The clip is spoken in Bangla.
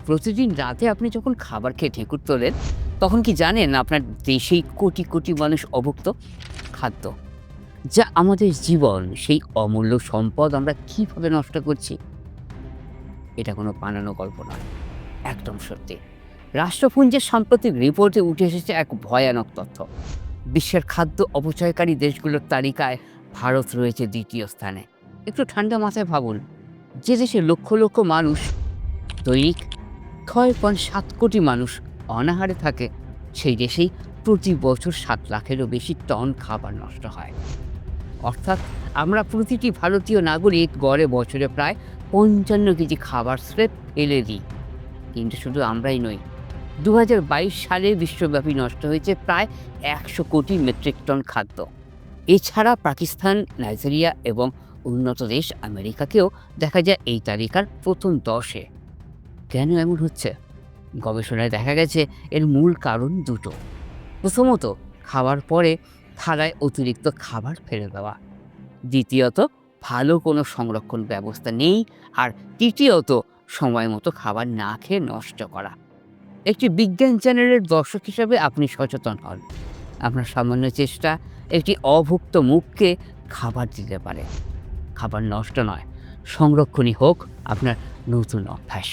প্রতিদিন রাতে আপনি যখন খাবার খেয়ে ঢেকুর তোলেন, তখন কি জানেন আপনার দেশেই কোটি কোটি মানুষ অভুক্ত? খাদ্য, যা আমাদের জীবন, সেই অমূল্য সম্পদ আমরা কিভাবে নষ্ট করছি? এটা কোনো বানানো গল্প নয়, একদম সত্যি। রাষ্ট্রপুঞ্জের সাম্প্রতিক রিপোর্টে উঠে এসেছে এক ভয়ানক তথ্য। বিশ্বের খাদ্য অপচয়কারী দেশগুলোর তালিকায় ভারত রয়েছে দ্বিতীয় স্থানে। একটু ঠান্ডা মাথায় ভাবুন, যে দেশে লক্ষ লক্ষ মানুষ দৈনিক ৬.৭ কোটি মানুষ অনাহারে থাকে, সেই দেশেই প্রতি বছর ৭ লাখেরও বেশি টন খাবার নষ্ট হয়। অর্থাৎ আমরা প্রতিটি ভারতীয় নাগরিক গড়ে বছরে প্রায় ৫৫ কেজি খাবার স্রেফ ফেলে দিই। কিন্তু শুধু আমরাই নই, ২০২২ সালে বিশ্বব্যাপী নষ্ট হয়েছে প্রায় ১০০ কোটি মেট্রিক টন খাদ্য। এছাড়া পাকিস্তান, নাইজেরিয়া এবং উন্নত দেশ আমেরিকাকেও দেখা যায় এই তালিকার প্রথম ১০-এ। কেন এমন হচ্ছে? গবেষণায় দেখা গেছে এর মূল কারণ দুটো। প্রথমত, খাওয়ার পরে থালায় অতিরিক্ত খাবার ফেলে দেওয়া। দ্বিতীয়ত, ভালো কোনো সংরক্ষণ ব্যবস্থা নেই। আর তৃতীয়ত, সময় মতো খাবার না খেয়ে নষ্ট করা। একটি বিজ্ঞান চ্যানেলের দর্শক হিসাবে আপনি সচেতন হন। আপনার সামান্য চেষ্টা একটি অভুক্ত মুখকে খাবার দিতে পারে। খাবার নষ্ট নয়, সংরক্ষণই হোক আপনার নতুন অভ্যাস।